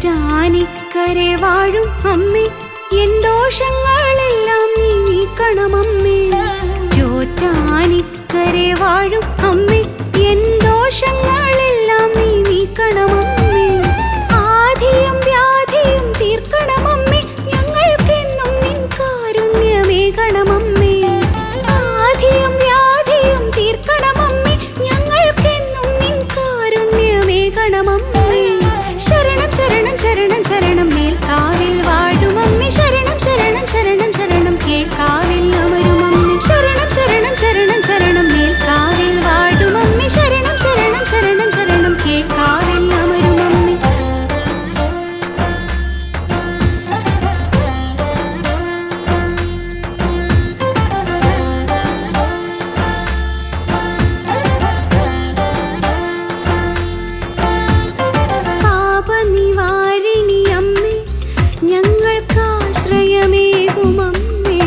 ചോറ്റാനിക്കരെ വാഴും അമ്മേ, എൻ ദോഷങ്ങളെല്ലാം നീ നീക്കണമമ്മേ. ചോറ്റാനിക്കരെ വാഴും അമ്മേ, എൻ ദോഷങ്ങളെല്ലാം നീ നീക്കണമമ്മേ. ആധിയും വ്യാധിയും തീർക്കണമമ്മേ, ഞങ്ങൾക്കെന്നും നിൻ കാരുണ്യമേകണമമ്മേ. ആധിയും വ്യാധിയും തീർക്കണമമ്മേ, ഞങ്ങൾക്കെന്നും നിൻ കാരുണ്യമേകണമമ്മേ. ശരണം ശരണം ശരണം ശരണം മേൽക്കാവിൽ വാഴുമമ്മേ, ശരണം ശരണം ശരണം ശരണം കേൾക്കാവിൽ അമരുമമ്മേ. ശരണം ശരണം ശരണം ശരണം മേൽക്കാവിൽ വാഴുമമ്മേ, ശരണം ശരണം ശരണം ശരണം കേൾക്കാവിൽ അമരുമമ്മേ. പാപനിവാരിണി അമ്മേ, ഞങ്ങൾക്കാശ്രയമേകുമമ്മേ.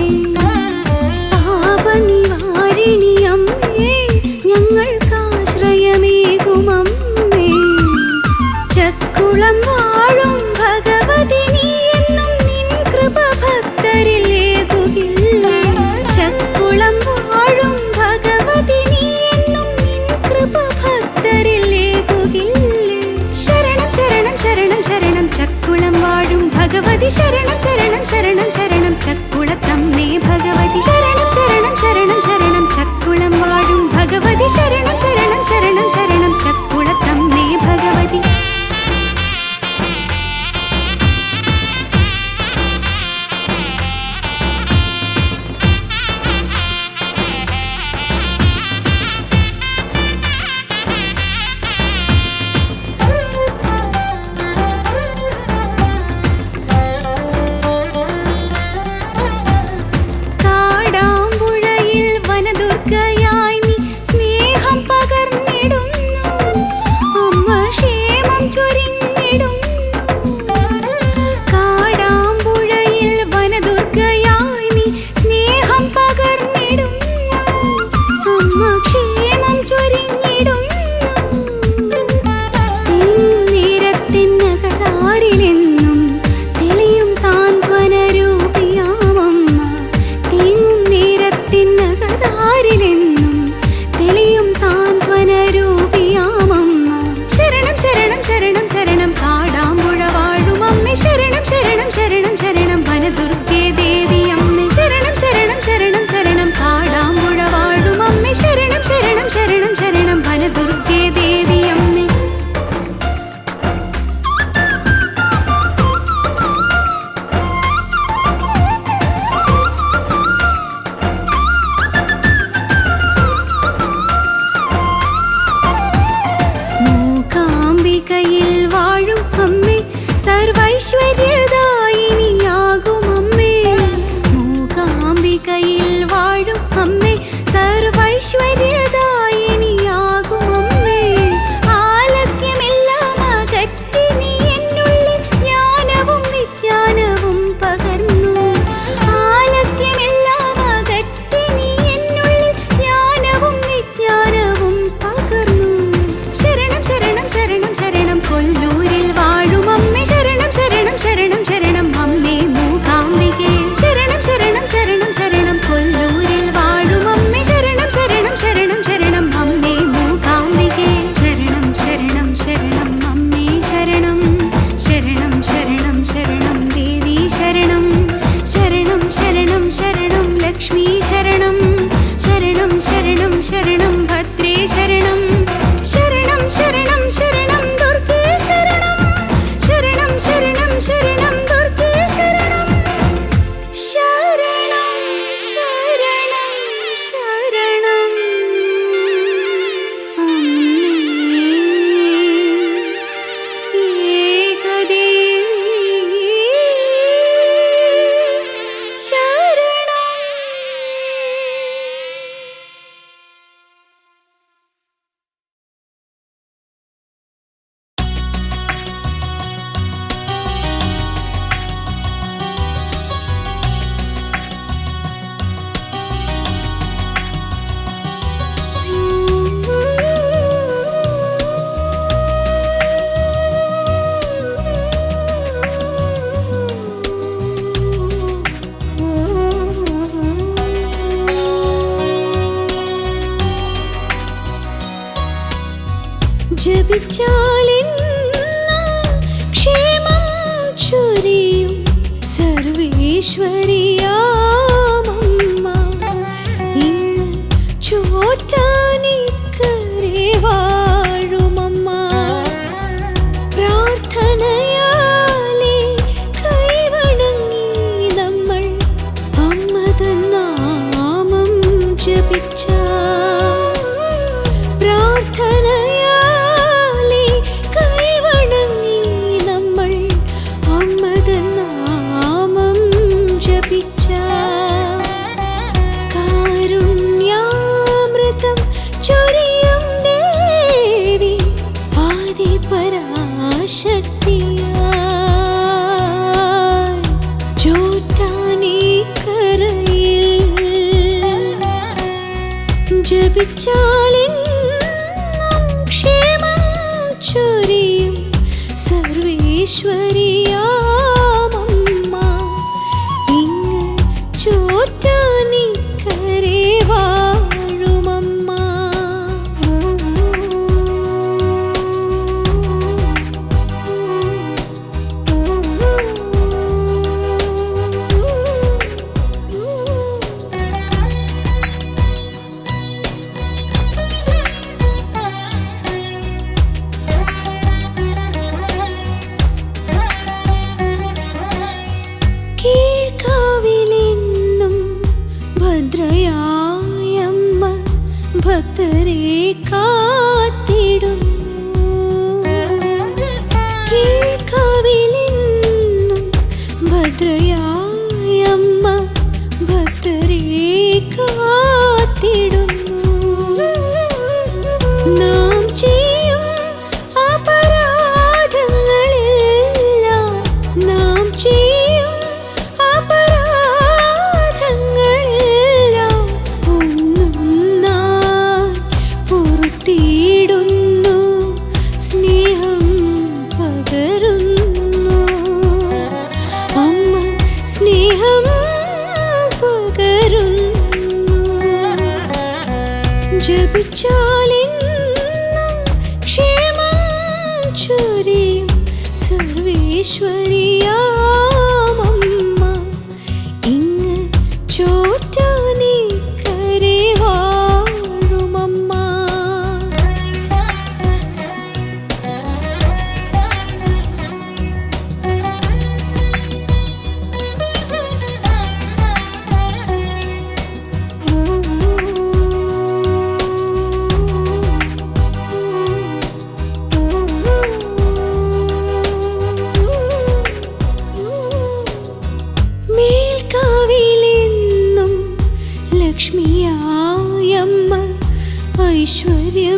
പാപനിവാരിണി അമ്മേ, ഞങ്ങൾക്കാശ്രയമേകുമമ്മേ. ചക്കുളം വാഴും ഭഗവതി നീ എന്നും നിൻ കൃപ ഭക്തരിൽ ഏകുകില്ലേ. ചക്കുളം വാഴും ഭഗവതി നീ എന്നും നിൻ കൃപ ഭക്തരിൽ ഏകുകില്ലേ. ശരണം ശരണം ശരണം ശരണം ചക്കുളം വാഴും ഭഗവതി, ശരണം ശരണം ശരണം ശരണം ചക്കുളത്തമ്മേ ഭഗവതി. ശരണം ശരണം ശരണം ശരണം ചക്കുളം വാഴും ഭഗവതി, ശരണം ശരണം ശരണം ശരണം ചക്കുളത്തമ്മേ ഭഗവതി. കാടാമ്പുഴയിൽ വനദുർഗയായി നീ സ്നേഹം പകർന്നിടുന്നു, അമ്മ ക്ഷേമം ചൊരിഞ്ഞിടുന്നു. കാടാമ്പുഴയിൽ വനദുർഗയായി നീ സ്നേഹം പകർന്നിടുന്നു, അമ്മ ക്ഷേമം ചൊരിഞ്ഞിടുന്നു. നേരത്തിനകതാരിലെന്നും തെളിയും സാന്ത്വന രൂപിയാമമ്മ. തീങ്ങും നേരത്തിനകതാരിലെന്നും തെളിയും സാന്ത്വന രൂപിയാമമ്മ. ശരണം ശരണം ശരണം ശരണം കാടാമ്പുഴ വാഴുമമ്മേ, ശരണം ശരണം ശരണം ശരണം വനദുർഗേ ദേവിയമ്മേ. ശരണം ശരണം ശരണം ശരണം കാടാമ്പുഴ വാഴുമമ്മേ, ശരണം ശരണം ശരണം ശരണം വനദുർഗേ ദേവിയമ്മേ. മൂകാംബികയിൽ വാഴും അമ്മേ, സർവൈശ്വര്യദായിനിയാകുമമ്മേ. മൂകാംബികയിൽ വാഴും അമ്മേ, സർവൈശ്വര്യദായിനിയാകുമമ്മേ. ആലസ്യമെല്ലാം അകറ്റി നീ എന്നുള്ളിൽ ജ്ഞാനവും വിജ്ഞാനവും പകർന്നു. ആലസ്യമെല്ലാം അകറ്റി നീ എന്നുള്ളിൽ ജ്ഞാനവും വിജ്ഞാനവും പകർന്നു. ശരണം ശരണം ശരണം ശരണം കൊല്ലൂരിൽ വാഴുമമ്മേ, ശരണം ശരണം ശരണം സർവേശ്വരിയാമമ്മ ഇങ്ങ് ചോറ്റാനിക്കരെ വാഴുമമ്മ. പ്രാർത്ഥനയാലെ കൈവണങ്ങി നമ്മൾ അമ്മ തൻ നാമം ജപിച്ച. പ്രാർത്ഥനയാലെ കൈവണങ്ങി നമ്മൾ അമ്മ തൻ നാമം ജപിച്ച. കാരുണ്യാമൃതം ചൊരിയും ദേവി ആദിപരാശക്തിയായി ചോറ്റാനിക്കരയിൽ ജപിച്ചാലെന്നും ക്ഷേമം ചൊരിയും സർവേശ്വരിയാമമ്മ ഇങ്ങ് ചോറ്റാനിക്കരെ വാഴുമമ്മ. കീഴ്ക്കാവിലെന്നും ഭദ്രയായമ്മ ഭക്തരെ കാത്തിടുന്നു. കീഴ്ക്കാവിലെന്നും ഭദ്രയായമ്മ ഭക്തരെ കാത്തിടുന്നു. നാം ചെയ്യും അപരാധങ്ങളെല്ലാം നാം ചെയ്യും അപരാധങ്ങളെല്ലാം ഒന്നൊന്നായി പൊറുത്തിടുന്നു. സ്നേഹം പകരുന്നു അമ്മ, സ്നേഹം പകരുന്നു. ജപിച്ചാലെന്നും ക്ഷേമം ചൊരിയും സർവേശ്വരിയാമമ്മ ഇങ്ങ് ചോറ്റാനിക്കരെ വാഴുമമ്മ. മേൽക്കാവിലെന്നും ലക്ഷ്മിയായമ്മ ഐശ്വര്യമേകിടുന്നു.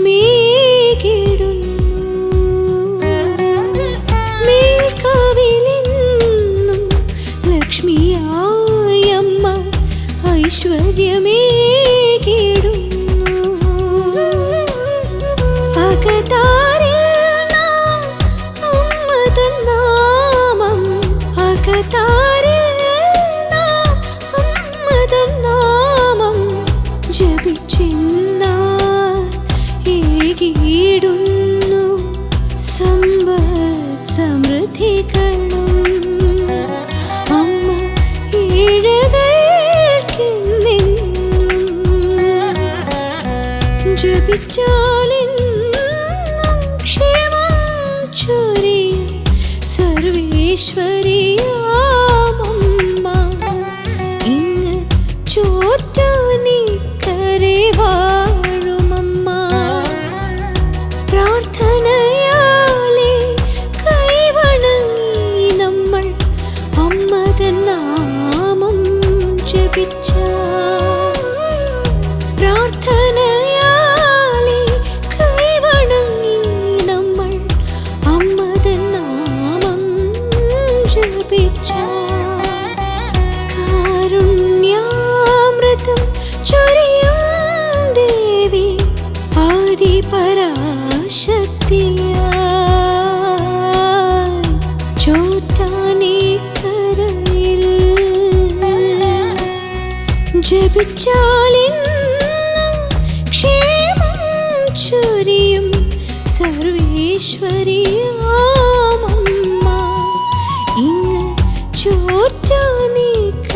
മേൽക്കാവിലെന്നും ലക്ഷ്മിയായമ്മ ഐശ്വര്യമേകിടുന്നു. അകതാരിൽ നാം അമ്മ തൻ നാമം അകതാരിൽ നാം അമ്മ തൻ നാമം ജപിച്ചെന്നാൽ ഏകിടുന്നു സമ്പത്ത് സമൃദ്ധികളും. അമ്മ ഏഴകൾക്കെന്നെന്നും ജപിച്ചാലെന്നും ക്ഷേമം ചൊരിയും സർവേശ്വരിയാമമ്മ ഇങ്ങ് ചോറ്റാനിക്കരെ വാഴുമമ്മ. പ്രാർത്ഥനയാലെ കൈവണങ്ങി നമ്മൾ അമ്മ തൻ നാമം ജപിച്ച. പ്രാർത്ഥനയാലെ കൈവണങ്ങി നമ്മൾ അമ്മ തൻ നാമം ജപിച്ച. കാരുണ്യാമൃതം ചൊരിയും ദേവി ആദിപരാശക്തിയായി ചോറ്റാനിക്കരയിൽ ജപിച്ചാലെന്നും ക്ഷേമം ചൊരിയും സർവേശ്വരിയാമമ്മ ഇങ്ങ് ചോറ്റാനിക്കരെ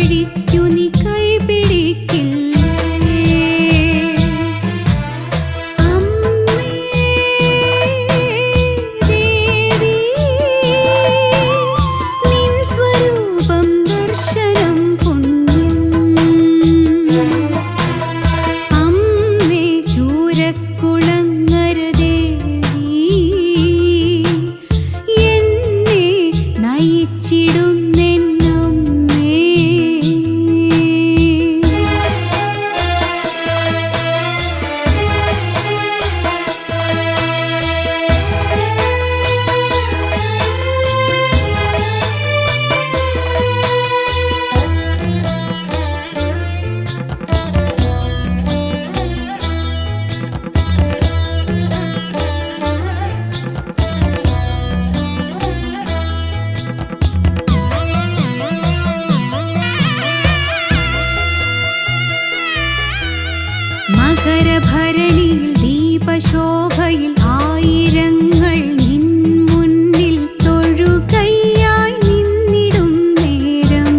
വഴിക്കു നീ കൈപിടിക്കില്ലേ? അമ്മേ ദേവി, നിൻ സ്വരൂപം ദർശനം പുണ്യം. അമ്മേ ചൂരക്കുളങ്ങര ദേവി, എന്നെ നയിച്ചിടുന്നെന്നമ്മേ. മകരഭരണിയിൽ ദീപശോഭയിൽ ആയിരങ്ങൾ നിൻ മുന്നിൽ തൊഴുകൈയായി നിന്നിടും നേരം,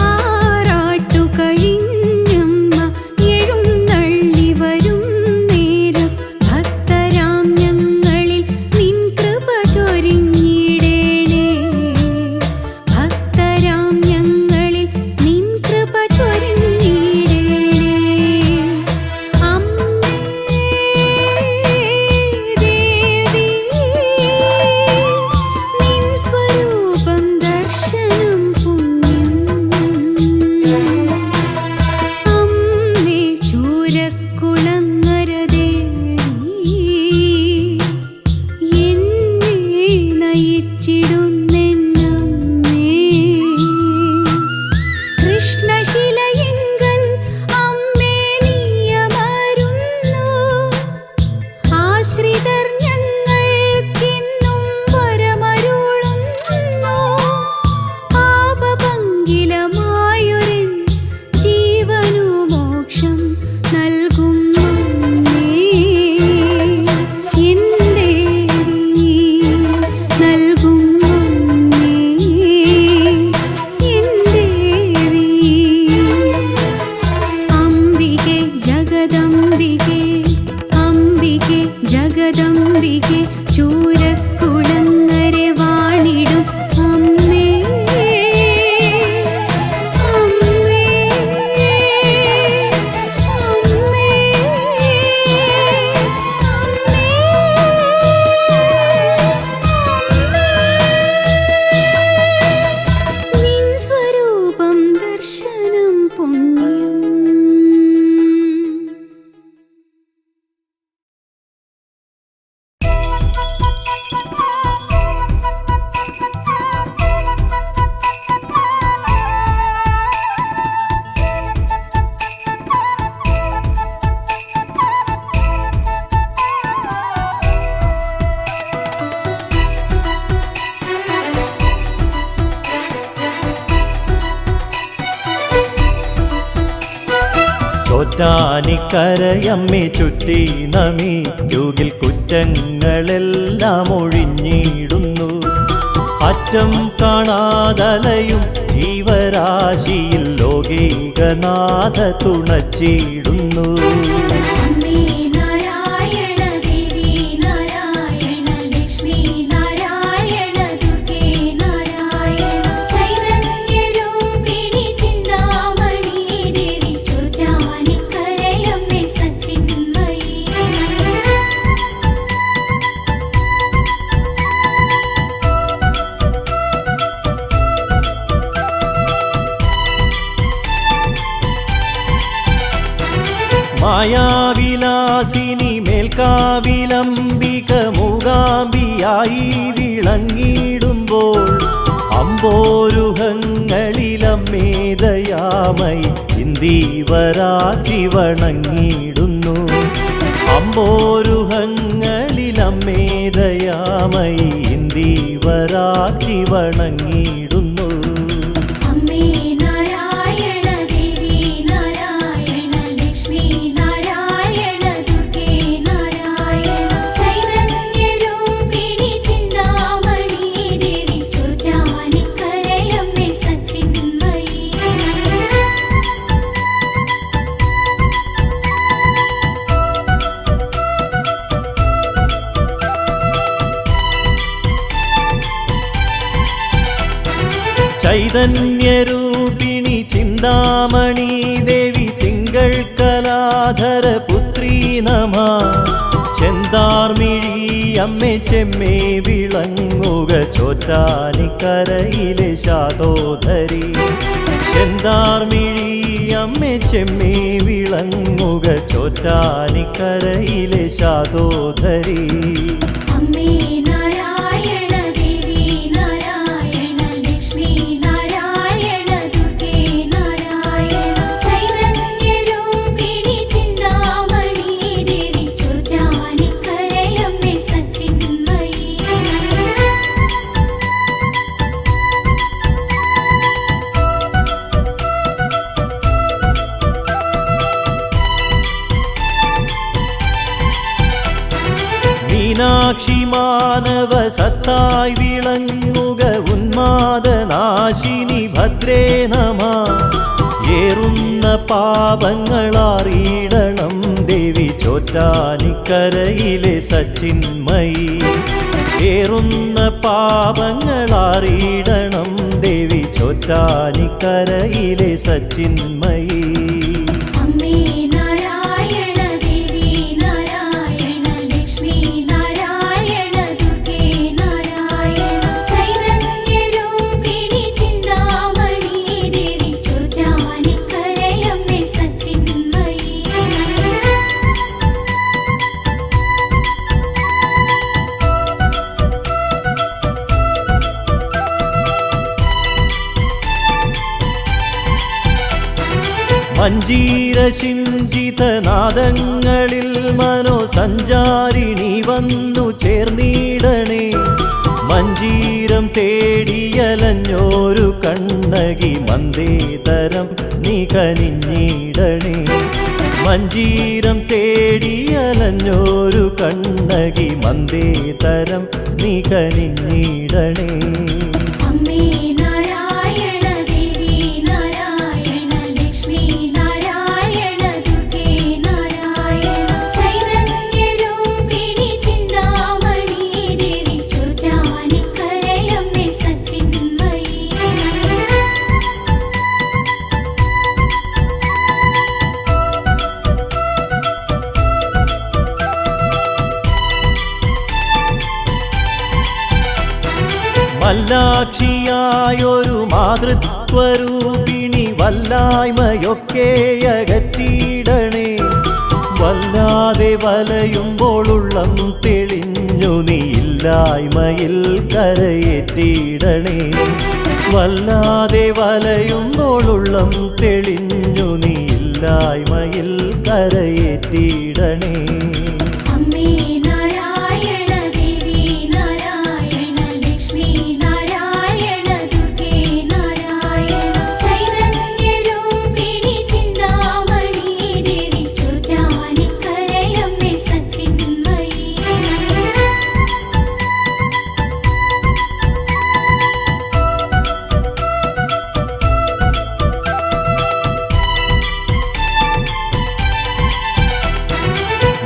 ആറാട്ടു കഴിഞ്ഞമ്മ എഴുന്നള്ളി വരും നേരം, ഭക്തരാം ഞങ്ങളിൽ നിൻ കൃപ ചൊരിഞ്ഞിടേണേ. ഭക്തരാം ഞങ്ങളിൽ നിൻ കൃപ ചൊരിഞ്ഞിടേണേ. അമ്മേ ദേവി, നിൻ സ്വരൂപം ദർശനം പുണ്യം. അമ്മേ ചൂരക്കുളങ്ങര ദേവി, എന്നെ നയിച്ചിടുന്നെന്നമ്മേ. കൃഷ്ണശിലയെങ്കൽ അമ്മേ നീയമരുന്നു, ആശ്രിതർ ഞങ്ങൾക്കിന്നും വരമരുളുന്നു. പാപപങ്കിലമായൊരെൻ ജീവനു മോക്ഷം നൽകും അമ്മേ. എൻ ദേവി നൽകും അമ്മേ, എൻ ദേവി. അംബികെ ജഗദംബികെ, അംബികെ ജഗദംബികെ, ചൂരക്കുളങ്ങരെ വാണിടും അമ്മേ. അമ്മേ അമ്മേ അമ്മേ, നിൻ സ്വരൂപം ദർശനം പുണ്യം. ചോറ്റാനിക്കരയമ്മേ ചുറ്റി നമിക്കുകിൽ കുറ്റങ്ങളെല്ലാം ഒഴിഞ്ഞിടുന്നു. അറ്റം കാണാതലയും ജീവരാശിയിൽ ലോകൈകനാഥ തുണച്ചിടുന്നു. അമ്മേ നാരായണ ദേവി നാരായണ ലക്ഷ്മി നാരായണ ദുർഗേ നാരായണ ചൈതന്യരൂപിണി ചിന്താമണി ദേവി ചോറ്റാനിക്കരയമ്മേ സച്ചിന്മയീ. മായാവിലാസിനി മേൽക്കാവിലംബിക മൂകാംബിയായി വിളങ്ങിടുമ്പോൾ അമ്പോരുഹങ്ങളിലമ്മേദയാമയി ഇന്ദീവരാത്രി വണങ്ങിടുന്നു. അമ്പോരുഹങ്ങളിലമ്മേദയാമയി ഇന്ദീവരാത്രി വണങ്ങിടുന്നു. അമ്മേ നാരായണ ദേവി നാരായണ ലക്ഷ്മി നാരായണ ദുർഗേ നാരായണ ചൈതന്യരൂപിണി ചിന്താമണി ദേവി ചോറ്റാനിക്കരയമ്മേ ചൈതന്യരൂപിണി ചിന്താമണി ദേവി തിങ്കൾ കലാധര പുത്രീ നമ ചെന്താർമിഴി അമ്മേ ചെമ്മേ വിളങ്ങുക ചോറ്റാനിക്കരയിലെ ശാതോധരി ചെന്താർമിഴി അമ്മേ ചെമ്മേ വിളങ്ങുക ചോറ്റാനിക്കരയിലെ ശാതോധരി അമ്മേ നാരായണ ദേവി നാരായണ ലക്ഷ്മി നാരായണ ദുർഗേ നാരായണ ചൈതന്യരൂപിണി ചിന്താമണി ദേവി ചോറ്റാനിക്കരയമ്മേ സച്ചിന്മയി മീനാക്ഷി മാനവ സത്തായി വിളങ്ങുക ഉന്മാദനാശിനി ഭദ്രേ നമ ഏറുന്ന പാപങ്ങളറിയിടണം ദേവി ചോറ്റാനിക്കരയിലെ സച്ചിന്മയി ഏറുന്ന പാപങ്ങളറിയിടണം ദേവി ചോറ്റാനിക്കരയിലെ സച്ചിന്മയി അമ്മേ നാരായണ ദേവി നാരായണ ലക്ഷ്മി നാരായണ ദുർഗേ നാരായണ ചൈതന്യരൂപിണി ചിന്താമണി ദേവി ചോറ്റാനിക്കരയമ്മേ സച്ചിന്മയി മഞ്ജീര ശിഞ്ചിതനാദങ്ങളിൽ മനോസഞ്ചാരിണി വന്നു ചേർന്നിടണേ മഞ്ജീരം തേടിയലഞ്ഞോരു കണ്ണകി മന്ദേതരം നീ കനിഞ്ഞിടണേ മഞ്ജീരം തേടിയലഞ്ഞോരു കണ്ണകി മന്ദേതരം നീ കനിഞ്ഞിടണേ അമ്മേ നാരായണ ദേവി നാരായണ ലക്ഷ്മി നാരായണ ദുർഗേ നാരായണ ചൈതന്യരൂപിണി ചിന്താമണി ദേവി ചോറ്റാനിക്കരയമ്മേ സച്ചിന്മയി മല്ലാക്ഷിയായൊരു മാതൃത്വരൂപിണി വല്ലായ്മയൊക്കെ അകറ്റിയിടണേ വല്ലാതെ വലയുമ്പോൾ ഉള്ളം തെളിഞ്ഞു നീ ഇല്ലായ്മയിൽ കരയേറ്റിയിടണേ വല്ലാതെ വലയുമ്പോൾ ഉള്ളം തെളിഞ്ഞു നീ ഇല്ലായ്മയിൽ കരയേറ്റിയിടണേ അമ്മേ നാരായണ ദേവി നാരായണ ലക്ഷ്മി നാരായണ ദുർഗേ നാരായണ ചൈതന്യരൂപിണി ചിന്താമണി ദേവി ചോറ്റാനിക്കരയമ്മേ സച്ചിന്മയി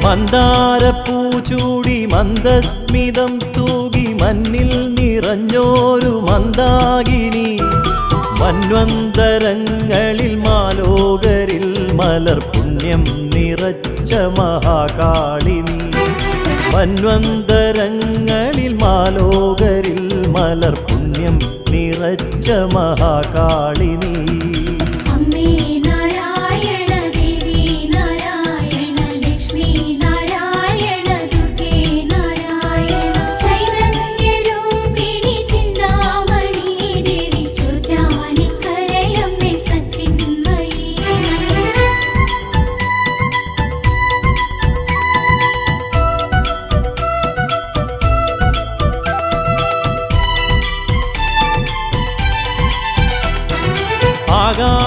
മന്ദാരപ്പൂ ചൂടി മന്ദസ്മിതം തൂകി മഞ്ഞിൽ നിറഞ്ഞോരു മന്ദാകിനി മന്വന്തരങ്ങളിൽ മാലോകരിൽ മലർ പുണ്യം നിറച്ച മഹാകാളിനി മന്വന്തരങ്ങളിൽ മാലോകരിൽ മലർ പുണ്യം നിറച്ച മഹാകാളിനി അമ്മേ നാരായണ ദേവി നാരായണ ലക്ഷ്മി നാരായണ ദുർഗേ നാരായണ ചൈതന്യരൂപിണി ചിന്താമണി ദേവി ചോറ്റാനിക്കരയമ്മേ സച്ചിന്മയി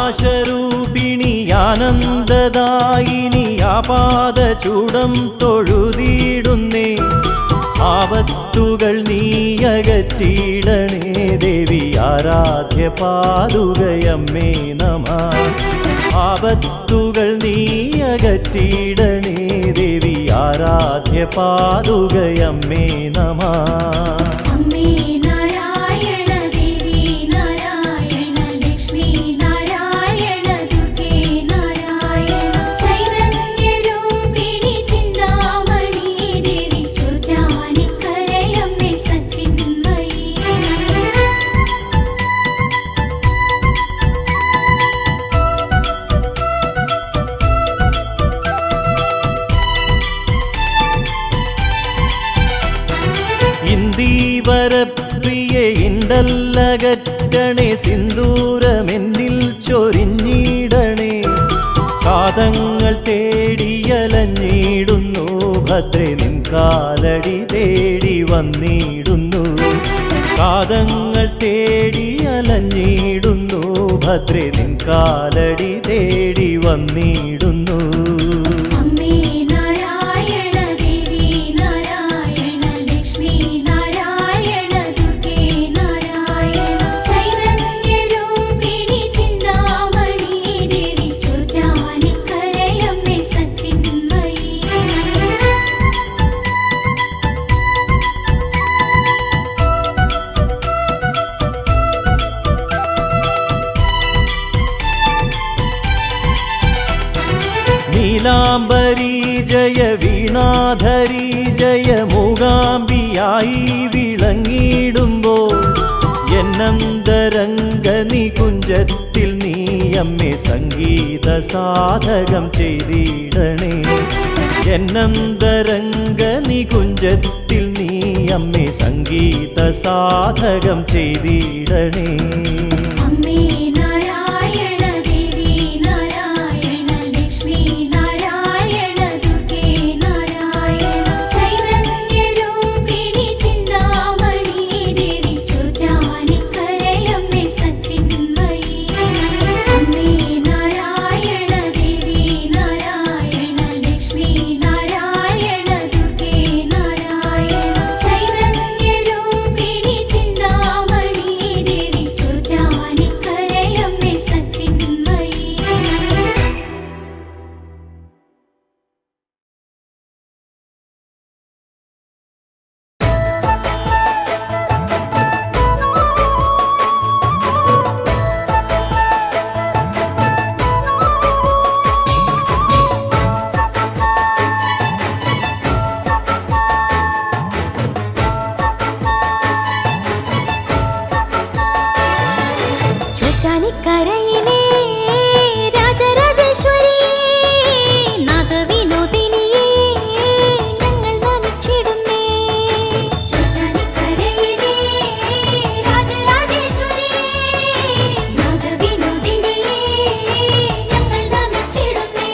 ആകാശരൂപിണി ആനന്ദദായിനി ആപാദചൂടം തൊഴുതിയിടുന്നേ ആപത്തുകൾ നീയകറ്റിയിടണേ ദേവി ആരാധ്യ പാതുകയമ്മേ നമ ആപത്തുകൾ നീയകറ്റിയിടണേ ദേവി ആരാധ്യ പാതുകയമ്മേ നമ അമ്മേ നാരായണ ദേവി നാരായണ ചേർക്കണേ സിന്ദൂരമെന്നിൽ ചൊരിഞ്ഞിടണേ കാതങ്ങൾ തേടിയലഞ്ഞിടുന്നു ഭദ്രേ നിൻ കാലടി തേടി വന്നിടുന്നു കാതങ്ങൾ തേടിയലഞ്ഞിടുന്നു ഭദ്രേ നിൻ കാലടി തേടി വന്നിടുന്നു അമ്മേ നാരായണ ദേവി നാരായണ ലക്ഷ്മി നാരായണ ദുർഗേ നാരായണ ചൈതന്യരൂപിണി ചിന്താമണി ദേവി ചോറ്റാനിക്കരയമ്മേ സച്ചിന്മയി നീലാംബരി ജയ വീണാധരി ജയ മൂകാംബിയായി വിളങ്ങിടുമ്പോൾ എന്നന്തരംഗ നികുഞ്ചത്തിൽ നീ അമ്മേ സംഗീത സാധകം ചെയ്തിടണേ എന്നന്തരംഗ നികുഞ്ചത്തിൽ നീ അമ്മേ സംഗീത സാധകം ചെയ്തിടണേ അമ്മേ നാരായണ ദേവി നാരായണ ലക്ഷ്മി നാരായണ ദുർഗേ നാരായണ ചൈതന്യരൂപിണി ചിന്താമണി ദേവി ചോറ്റാനിക്കരയമ്മേ സച്ചിന്മയി അമ്മേ നാരായണ ദേവി നാരായണ ലക്ഷ്മി നാരായണ ദുർഗേ നാരായണ ചൈതന്യരൂപിണി ചിന്താമണി ദേവി ചോറ്റാനിക്കരയമ്മേ സച്ചിന്മയി ചോറ്റാനിക്കരയിലെ രാജരാജേശ്വരിയേ നാഗവിനോദിനിയേ ഞങ്ങൾ നമിച്ചിടുന്നേ ചോറ്റാനിക്കരയിലെ രാജരാജേശ്വരിയേ നാഗവിനോദിനിയേ ഞങ്ങൾ നമിച്ചിടുന്നേ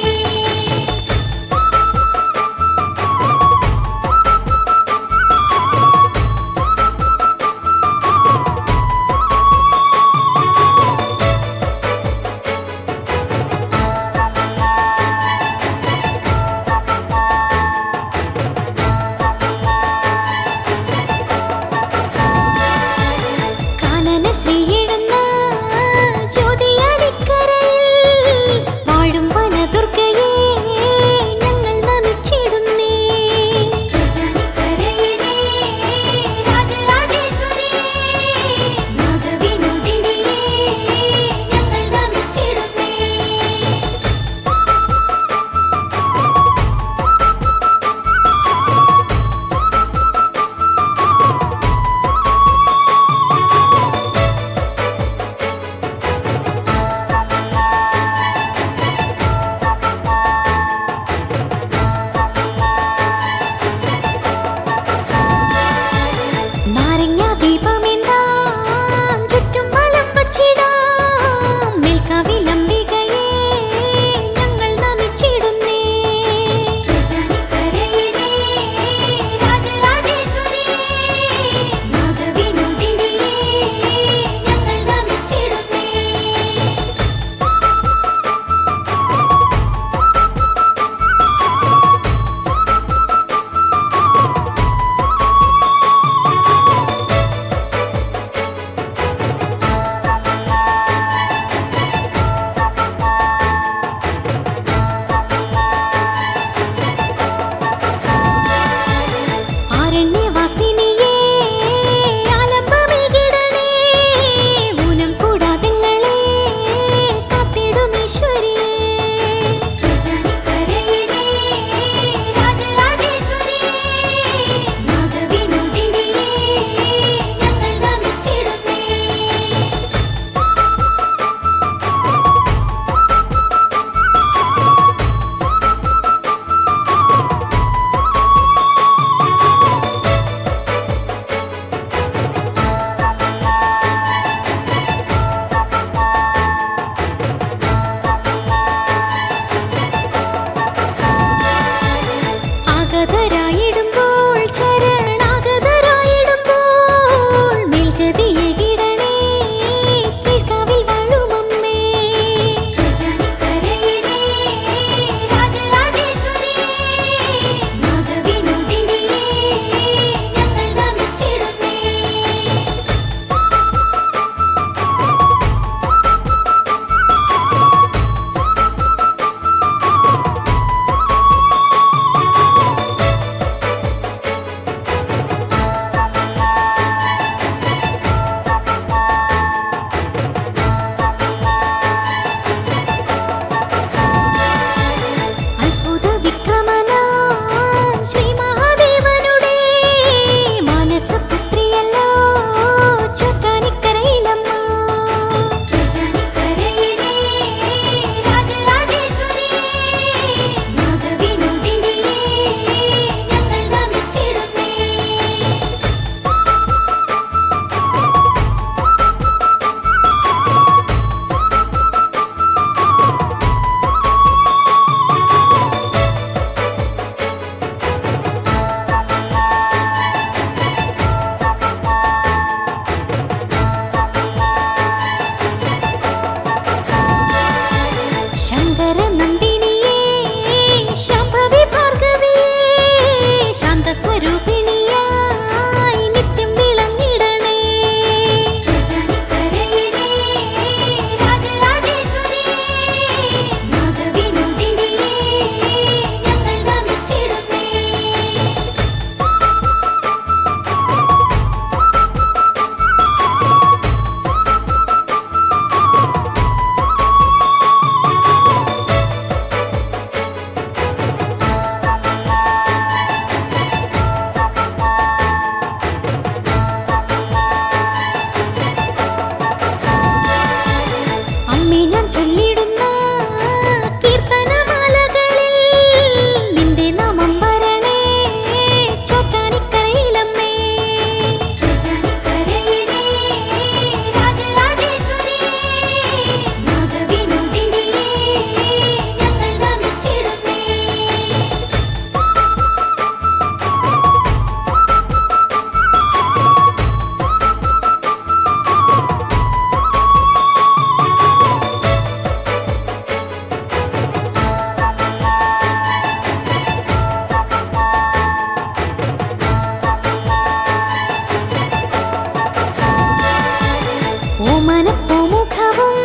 പൂമുഖവും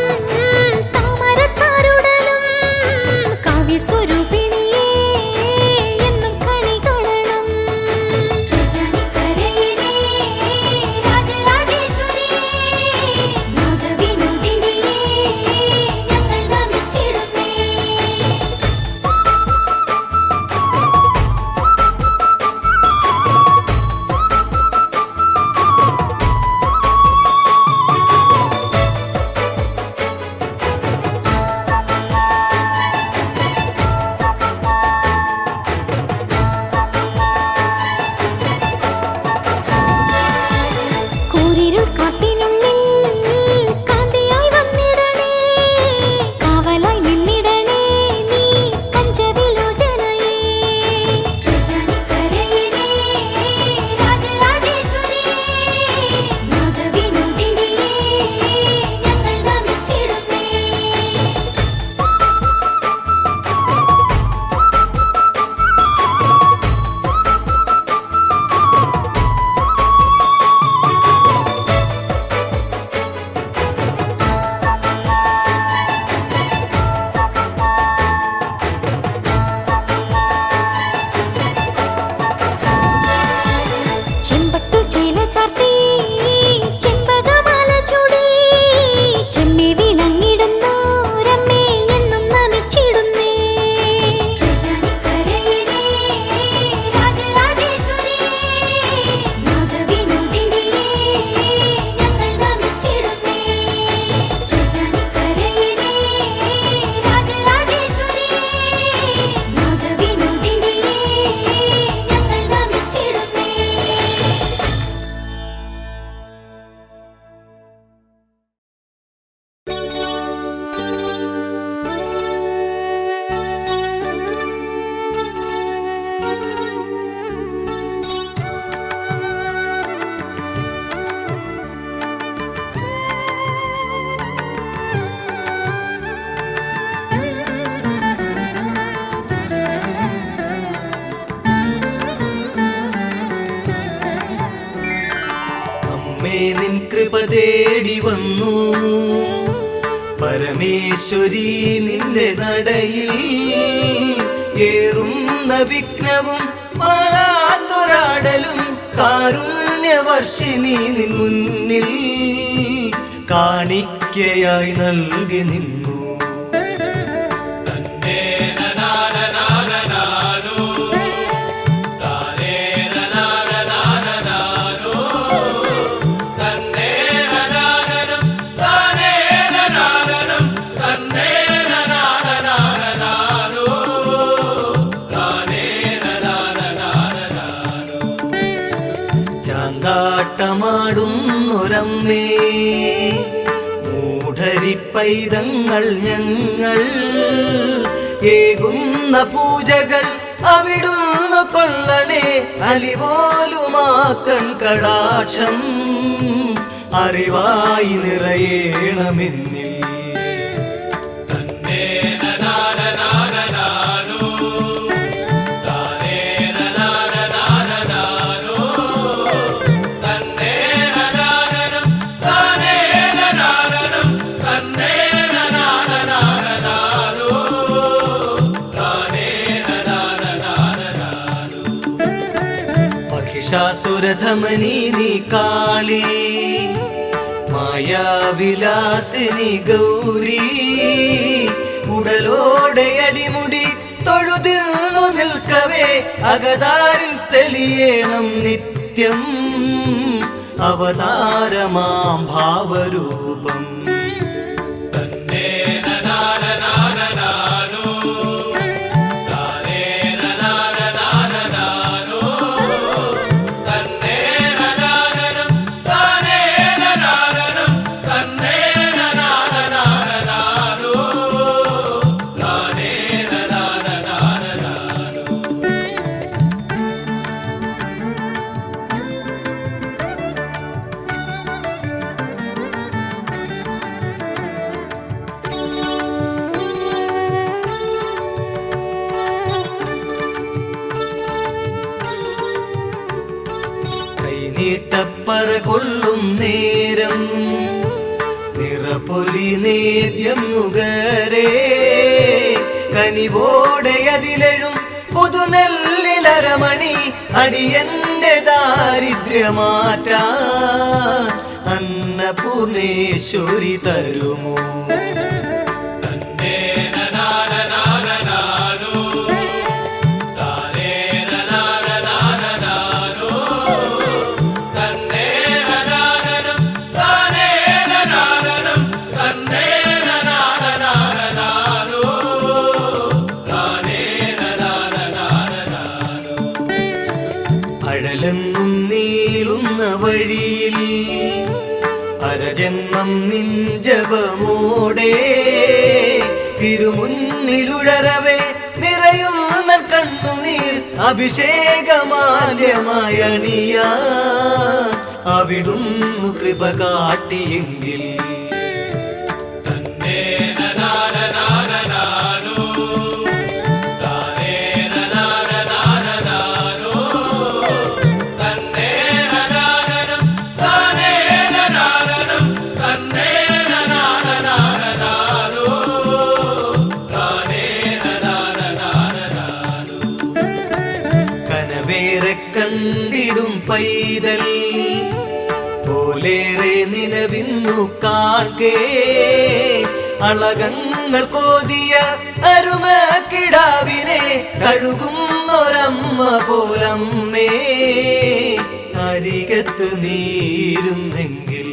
താമരത്താരുടലും കാവ്യസ്വരൂപിണിയേ എന്നും കണി കാണണം. ചോറ്റാനിക്കരയിലെ രാജരാജേശ്വരിയേ നാഗവിനോദിനിയേ ഞങ്ങൾ നമിച്ചിടുന്നേ. കൂരിരുൾ കാട്ടിനുള്ളിൽ കാന്തിയായി വന്നിടണേ, കാവലായി നിന്നിടണേ നീ പഞ്ചവിലോചനയേ. ചോറ്റാനിക്കരയിലെ രാജരാജേശ്വരിയേ നാഗവിനോദിനിയേ ഞങ്ങൾ നമിച്ചിടുന്നേ. ചെമ്പട്ടു ചേല ചാർത്തി ചെമ്പകമാല ചൂടി ചെമ്മി വിളങ്ങിടുന്നോരമ്മേ എന്നും നമിച്ചിടുന്നേ. ചോറ്റാനിക്കരയിലെ രാജരാജേശ്വരിയേ നാഗവിനോദിനിയേ ഞങ്ങൾ നമിച്ചിടുന്നേ. ചോറ്റാനിക്കരയിലെ രാജരാജേശ്വരിയേ നാഗവിനോദിനിയേ ഞങ്ങൾ നമിച്ചിടുന്നേ. അമ്മേ നിൻ കൃപ തേടി വന്നു പരമേശ്വരി നിന്റെ നടയിൽ ഏറുന്ന വിഘ്നവും മാറാത്തൊരാടലും കാരുണ്യവർഷിനി നിൻ മുന്നിൽ കാണിക്കയായി നൽകി നിന്നു. ചാങ്കാട്ടമാടുന്നൊരമ്മേ മൂഢരിപ്പൈതങ്ങൾ ഞങ്ങൾ ഏകുന്ന പൂജകൾ അവിടുന്ന് കൊള്ളണേ. അലിപോലുമാക്കൺ കടാക്ഷം അറിവായി നിറയേണമെന്നിൽ. മഹിഷാസുരധമനി നീ കാളി മായാവിലാസിനി ഗൗരി ഉടലോടെ അടിമുടി തൊഴുതിന്നു നിൽക്കവേ അകതാരിൽ തെളിയേണം നിത്യം അവതാരമാം ഭാവരൂപം. നീട്ടപ്പറ കൊള്ളും നേരം നിറ നിറപ്പൊലി നേദ്യം നുകരേ കനിവോടെ അതിലെഴും പുതുനെല്ലിലരമണി അടിയന്റെ ദാരിദ്ര്യമാറ്റാ അന്നപൂർണേശ്വരി തരുമോ അഴലെങ്ങും നീളുന്ന വഴിയിൽ അരജന്മം നിഞ്ചപമോടെ തിരുമുന്നിലുഴറവേ നിറയുന്ന കണ്ണുനീർ അഭിഷേകമാല്യമായ അണിയാ അവിടുന്നു കൃപ കാട്ടിയെങ്കിൽ കണ്ടിടും പൈതൽ പോലേറെ നിലവിന്നു കാൺകേ അളകങ്ങൾ കോതിയ അരുമക്കിടാവിനെ കഴുകുന്നൊരമ്മ പോലമ്മേ അരികത്ത് നീരുന്നെങ്കിൽ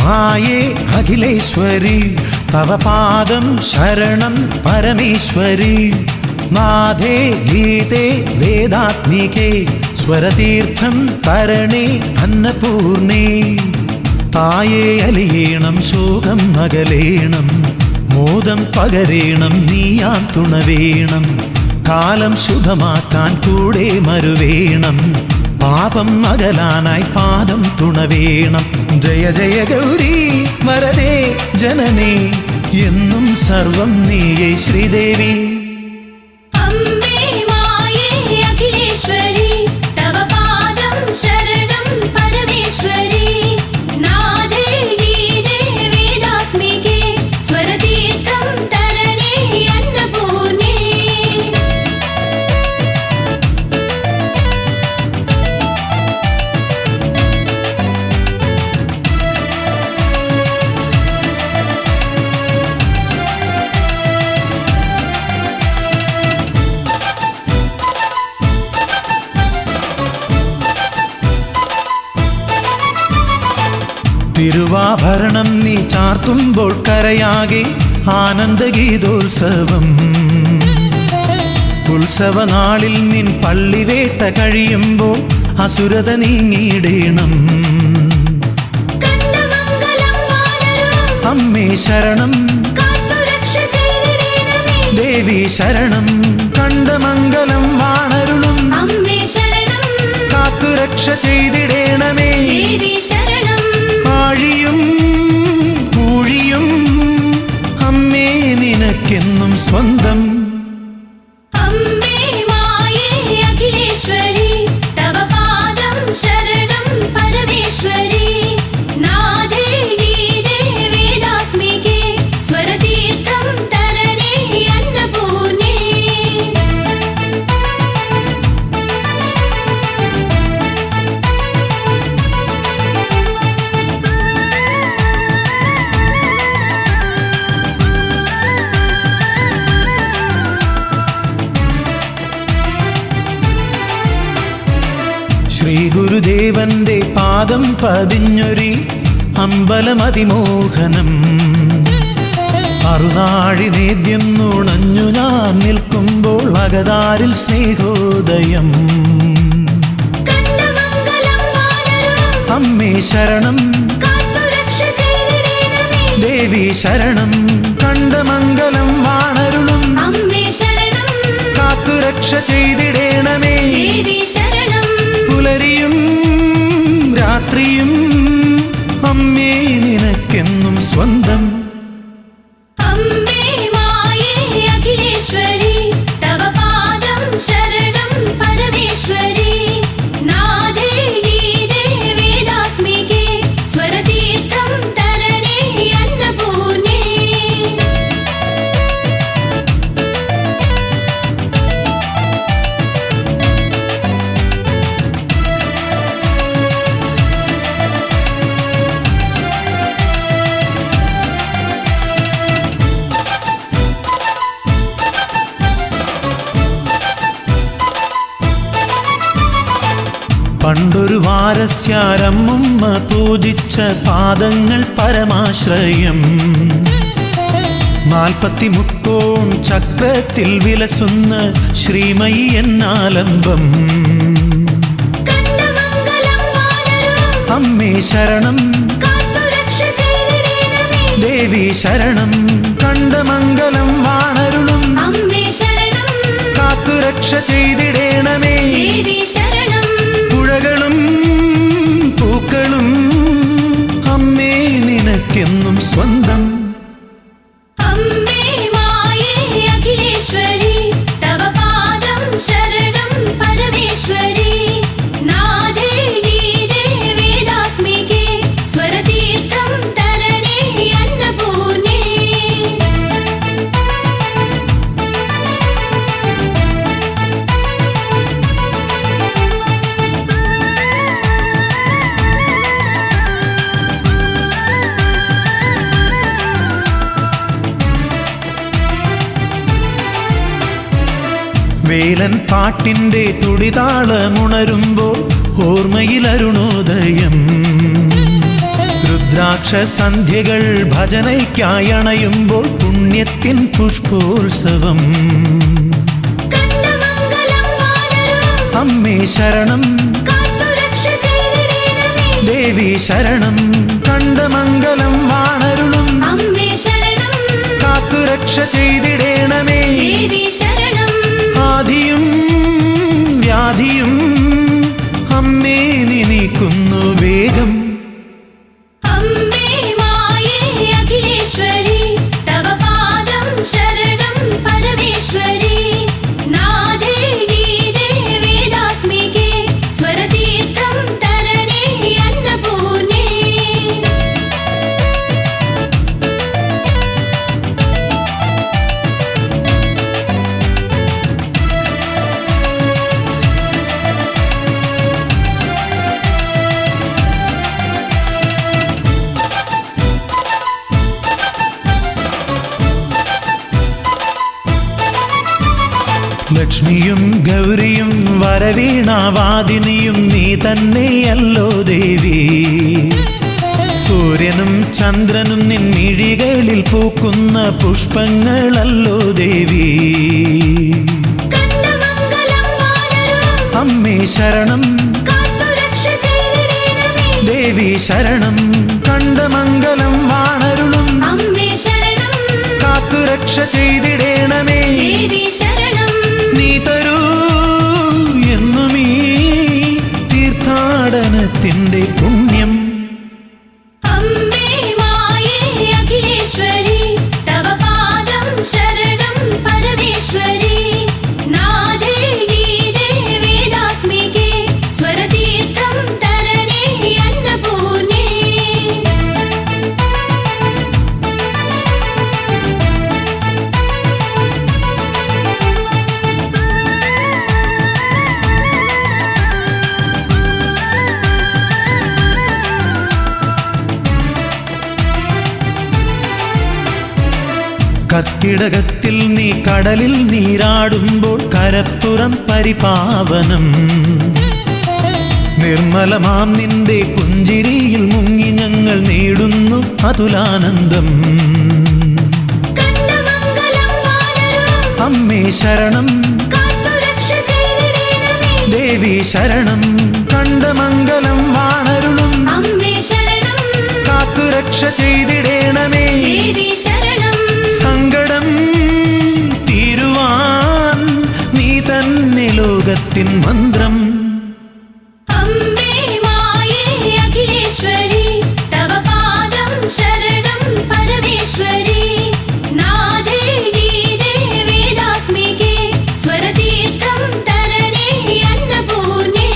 മായേ അഖിലേശ്വരി തവ പാദം ശരണം പരമേശ്വരി നാഥേ ഗീതേ വേദാത്മികേ സ്വരതീർത്ഥം തരണേ അന്നപൂർണേ തായേ അലിയേണം ശോകം അകലേണം മോദം പകരേണം നീയാൻ തുണവേണം കാലം ശുഭമാക്കാൻ കൂടെ മരുവേണം പാപം അകലാനായി പാദം തുണവേണം ജയ ജയ ഗൗരി വരദേ ജനനേ എന്നും സർവം നീയേ ശ്രീദേവി അംബേ മായേ അഖിലേശ്വരി തവ പാദം ശരണം പരമേശ്വരി നാദേ ഗീതേ വേദാത്മികേ സ്വരതീർത്ഥം തരണേ അന്നപൂർണേ തിരുവാഭരണം നീ ചാർത്തുമ്പോൾ കരയാകെ ആനന്ദഗീതോത്സവം ഉത്സവനാളിൽ നിൻ പള്ളിവേട്ട കഴിയുമ്പോൾ അസുരത നീങ്ങിയിടേണം കണ്ടമംഗലം വാണരുളും അമ്മേ ശരണം കാത്തുരക്ഷ ചെയ്തിടേണമേ ദേവി ശരണം കണ്ടമംഗലം വാണരുളും അമ്മേ ശരണം കാത്തുരക്ഷ ചെയ്തിടേണമേ ദേവി ശരണം ആഴിയും പൂഴിയും അമ്മേ നിനക്കെന്നും സ്വന്തം അംബേ മായേ അഖിലേശ്വരി തവ പാദം ശരണം പരമേശ്വരി നാദേ ഗീതേ വേദാത്മികേ സ്വരതീർത്ഥം തരണേ അന്നപൂർണേ ശ്രീ ഗുരുദേവന്റെ പാദം പതിഞ്ഞൊരി അമ്പലമതിമോഹനം അറുനാഴി നേദ്യം നുണഞ്ഞു ഞാൻ നിൽക്കുമ്പോൾ അകതാരിൽ സ്നേഹോദയം കണ്ടമംഗലം വാണരുളും അമ്മേ ശരണം കാത്തുരക്ഷ ചെയ്തിടേണമേ ദേവി ശരണം കണ്ടമംഗലം വാണരുളും അമ്മേ ശരണം കാത്തുരക്ഷ ചെയ്തിടേണമേ ദേവി ശരണം പുലരിയും രാത്രിയും അമ്മേ നിനക്കെന്നും സ്വന്തം അംബേ മായേ അഖിലേശ്വരി തവ പാദം ശരണം പരമേശ്വരി നാദേ ഗീതേ വേദാത്മികേ സ്വരതീർത്ഥം തരണേ അന്നപൂർണേ പണ്ടൊരു വാരസ്യാരമ്മുമ്മ പൂജിച്ച പാദങ്ങൾ പരമാശ്രയം 40 ചക്രത്തിൽ വിലസുന്ന ശ്രീമയി എന്നാലംബം കണ്ടമംഗലം വാണരുളും അമ്മേ ശരണം കാത്തുരക്ഷ ചെയ്തിടേണമേ ദേവി ശരണം കണ്ടമംഗലം വാണരുളും അമ്മേ ശരണം കാത്തുരക്ഷ ചെയ്തിടേണമേ ദേവി ശരണം പുഴകളും പൂക്കളും അമ്മേ നിനക്കെന്നും സ്വന്തം അംബേ മായേ അഖിലേശ്വരി തവ പാദം ശരണം പരമേശ്വരി നാദേ ഗീതേ വേദാത്മികേ സ്വരതീർത്ഥം തരണേ അന്നപൂർണേ വേലൻ പാട്ടിന്റെ തുടിതാളമുണരുമ്പോൾ ഓർമ്മയിൽ അരുണോദയം രുദ്രാ കടാക്ഷസന്ധ്യകൾ ഭജനയ്ക്കായണയുമ്പോൾ പുണ്യത്തിൻ പുഷ്പോത്സവം. കണ്ടമംഗലം വാണരുളും അമ്മേ ശരണം, കാത്തുരക്ഷ ചെയ്തിടേണമേ. ദേവി ശരണം, കണ്ടമംഗലം വാണരുളും അമ്മേ ശരണം, കാത്തുരക്ഷ ചെയ്തിടേണമേ. ദേവി ശരണം. ആദിയും വ്യാധിയും അമ്മേ നീ നീക്കുന്നു വേഗം. അമ്മേ മായേ അഖിലേശ്വരി, തവ പാദം ശരണം പരമേശ്വരി. നാദേ ഗീതേ വേദാത്മികേ, സ്വരതീർത്ഥം തരണേ അന്നപൂർണേ. ലക്ഷ്മിയും ഗൗരിയും വരവീണാവാദിനിയും നീ തന്നെയല്ലോ ദേവി. സൂര്യനും ചന്ദ്രനും നിൻമിഴികളിൽ പൂക്കുന്ന പുഷ്പങ്ങളല്ലോ ദേവി. കണ്ടമംഗലം വാണരുളും അമ്മേ ശരണം, കാത്തുരക്ഷ ചെയ്തിടേണമേ. ദേവി ശരണം, കണ്ടമംഗലം വാണരുളും അമ്മേ ശരണം, കാത്തുരക്ഷ ചെയ്തിടേണമേ. ദേവി ശരണം. നീ തരൂ എന്നുമീ തീർത്ഥാടനത്തിൻ്റെ പുണ്യം. അമ്മേ മായേ അഖിലേശ്വരി, തവ പാദം ശരണം പരമേശ്വരി. നാദേ ഗീതേ വേദാത്മികേ, സ്വരതീർത്ഥം തരണേ അന്നപൂർണേ. കത്തിടകത്തിൽ നീ കടലിൽ നീരാടുമ്പോൾ കരപ്പുറം പരിപാവനം. നിർമ്മലമാം നിന്റെ പുഞ്ചിരിയിൽ മുങ്ങി ഞങ്ങൾ നേടുന്നു അതുലാനന്ദം. കണ്ടമംഗലം വാണരുളും അമ്മേ ശരണം, കാത്തുരക്ഷ ചെയ്തിടേണമേ. ദേവി ശരണം, കണ്ടമംഗലം വാണരുളും അമ്മേ ശരണം, കാത്തുരക്ഷ ചെയ്തിടേണമേ. ദേവി ശരണം. സങ്കടം തീരുവാൻ നീ തന്നെ ലോകത്തിൻ മന്ത്രം. അമ്മേ മായേ അഖിലേശ്വരി, തവ പാദം ശരണം പരമേശ്വരി. നാദേ ഗീതേ വേദാത്മികേ, സ്വരതീർത്ഥം തരണേ അന്നപൂർണേ.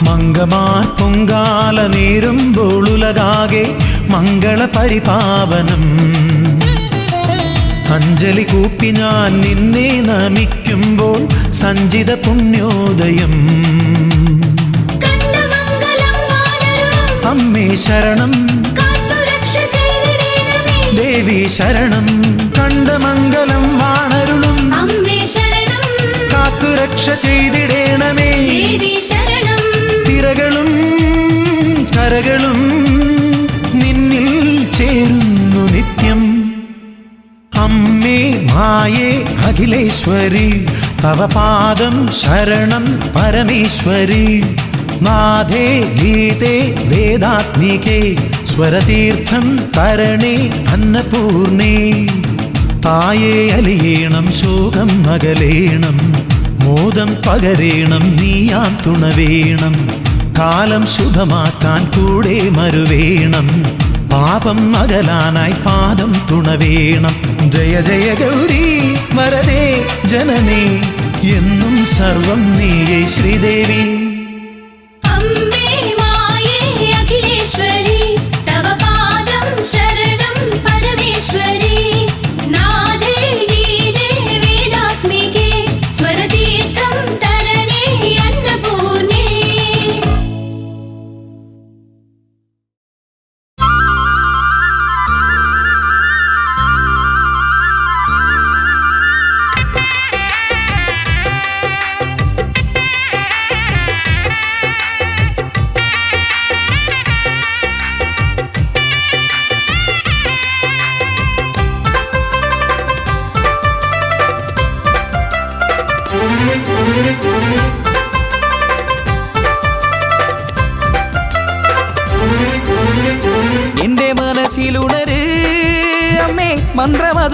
മംഗമാർ പൊങ്കാല നേരുമ്പോൾ ഉലകാകെ മംഗള പരിപാവനം. അഞ്ജലി കൂപ്പി ഞാൻ നിന്നെ നമിക്കുമ്പോൾ സഞ്ചിത പുണ്യോദയം. കണ്ടമംഗലം വാണരുളും അമ്മേ ശരണം, കാത്തുരക്ഷ ചെയ്തിടേണമേ. ദേവി ശരണം, കണ്ടമംഗലം വാണരുളും അമ്മേ ശരണം, കാത്തുരക്ഷ ചെയ്തിടേണമേ. ദേവി ശരണം. തിരകളും കരകളും നിന്നിൽ ചേരുന്നു നിത്യം. അമ്മേ മായേ അഖിലേശ്വരി, തവ പാദം ശരണം പരമേശ്വരി. നാദേ ഗീതേ വേദാത്മികേ, സ്വരതീർത്ഥം തരണേ അന്നപൂർണേ. തായേ അലിയേണം, ശോകം അകലേണം, മോദം പകരേണം, നീയാം തുണവേണം. കാലം ശുഭമാക്കാൻ കൂടെ മരുവേണം, പാപം അകലാനായി പാദം തുണവേണം. ജയ ജയ ഗൗരി വരദേ ജനനേ, എന്നും സർവം നീയേ ശ്രീദേവി. അമ്മേ മായേ അഖിലേശ്വരി, തവ പാദം ശരണം പരമേശ്വരി. നാദേ ഗീതേ വേദാത്മികേ, സ്വരതീർത്ഥം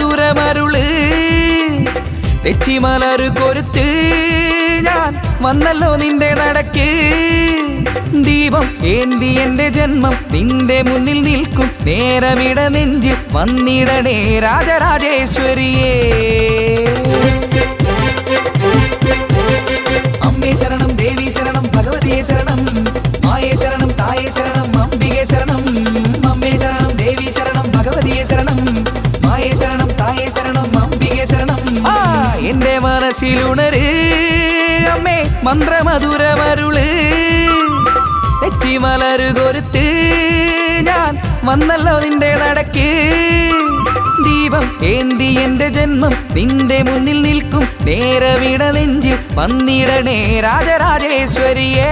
മന്ത്രമധുരമരുള് തെച്ചിമലര് കൊരുത്ത് ഞാൻ വന്നല്ലോ നിന്റെ നടക്ക് ദീപം ഏന്തി എന്റെ ജന്മം നിന്റെ മുന്നിൽ നിൽക്കും നേരമിട നെഞ്ചിൽ വന്നിടണേ രാജരാജേശ്വരിയേ അമ്മേ ശരണം ദേവി ശരണം ഭഗവതിയെ ശരണം മായേ ശരണം തായേ ശരണം അംബികെ ശരണം അമ്മേ ശരണം ദേവി ശരണം ഭഗവതിയെ ശരണം മായേ ശരണം തായേ ശരണം അംബികെ ശരണം എന്റെ മനസ്സിലുണര് അമ്മേ മന്ത്രമധുരമരുള് തെച്ചിമലര് കൊരുത്ത് ഞാൻ വന്നല്ലോ നിന്റെ നടക്ക് ദീപം ഏന്തി എന്റെ ജന്മം നിന്റെ മുന്നിൽ നിൽക്കും നേരമിട നെഞ്ചിൽ വന്നിടണേ രാജരാജേശ്വരിയേ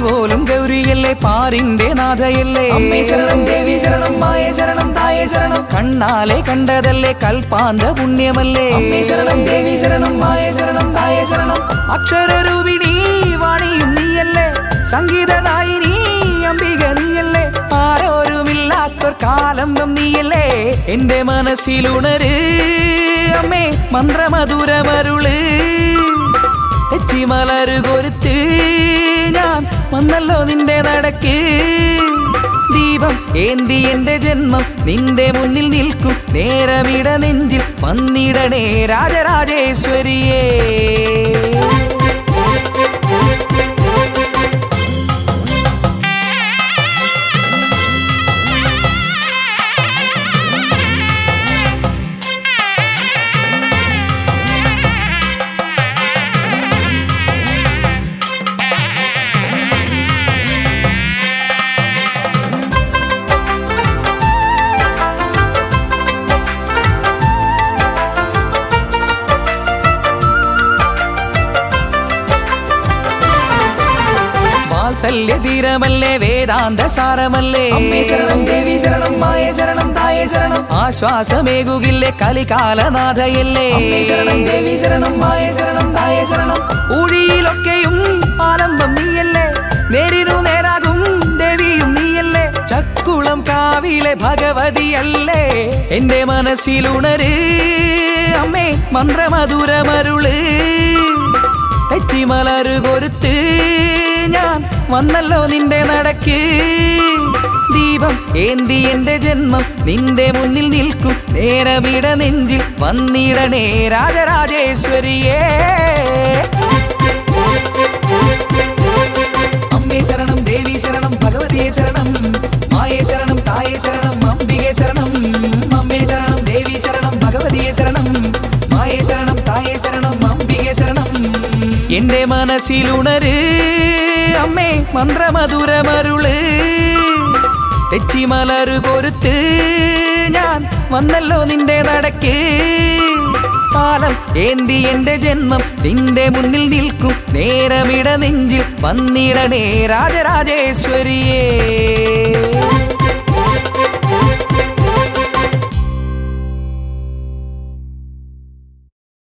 പോലും ഗൗരിയല്ലേ പാരിന്റെ നാഥയല്ലേ അമ്മേ ശരണം ദേവി ശരണം മായേ ശരണം തായേ ശരണം കണ്ണാലെ കണ്ടതല്ലേ കൽപ്പാന്ത പുണ്യമല്ലേ അമ്മേ ശരണം ദേവി ശരണം മായേ ശരണം തായേ ശരണം അക്ഷരരൂപിണി വാണിയും നീയല്ലേ സംഗീതദായിനി അംബിക നീയല്ലേ ആരോരുമില്ലാത്തൊരു കാലംബം നീയല്ലേ എന്റെ മനസ്സിലുണര് അമ്മേ മന്ത്രമധുരമരുള് തെച്ചിമലര് കൊരുത്ത് ഞാൻ വന്നല്ലോ നിന്റെ നടക്ക് ദീപം ഏന്തി എന്റെ ജന്മം നിന്റെ മുന്നിൽ നിൽക്കും നേരമിട നെഞ്ചിൽ വന്നിടണേ രാജരാജേശ്വരിയേ വാത്സല്യധീരമല്ലേ വേദാന്ത സാരമല്ലേ അമ്മേ ശരണം ദേവി ശരണം മായേ ശരണം തായേ ശരണം ആശ്വാസമേകുകില്ലേ കലികാലനാഥയല്ലേ അമ്മേ ശരണം ദേവി ശരണം മായേ ശരണം തായേ ശരണം ഊഴിയിലൊക്കെയും ആലംബം നീയല്ലേ നേരിനു നേരാകും ദേവിയും നീയല്ലേ ചക്കുളം കാവിലെ ഭഗവതിയല്ലേ എന്റെ മനസ്സിലുണര് അമ്മേ മന്ത്രമധുരമരുള് തെച്ചിമലര് കൊരുത്ത് ഞാൻ വന്നല്ലോ നിന്റെ നടക്ക് ദീപം ഏന്തി എന്റെ ജന്മം നിന്റെ മുന്നിൽ നിൽക്കും നേരമിട നെഞ്ചിൽ വന്നിടണേ രാജരാജേശ്വരിയേ അമ്മേ ശരണം ദേവി ശരണം ഭഗവതിയെ ശരണം മായേ ശരണം തായേ ശരണം അംബികെ ശരണം അമ്മേ ശരണം ദേവി ശരണം ഭഗവതിയെ ശരണം മായേ ശരണം തായേ ശരണം അംബികെ ശരണം എന്റെ മനസ്സിലുണര് അമ്മേ മന്ത്രമധുരമരുള് തെച്ചിമലര് കൊരുത്ത് ഞാൻ വന്നല്ലോ നിന്റെ നടക്ക് കാലം ഏന്തി എന്റെ ജന്മം നിന്റെ മുന്നിൽ നിൽക്കും നേരമിട നെഞ്ചിൽ വന്നിടണേ രാജരാജേശ്വരിയേ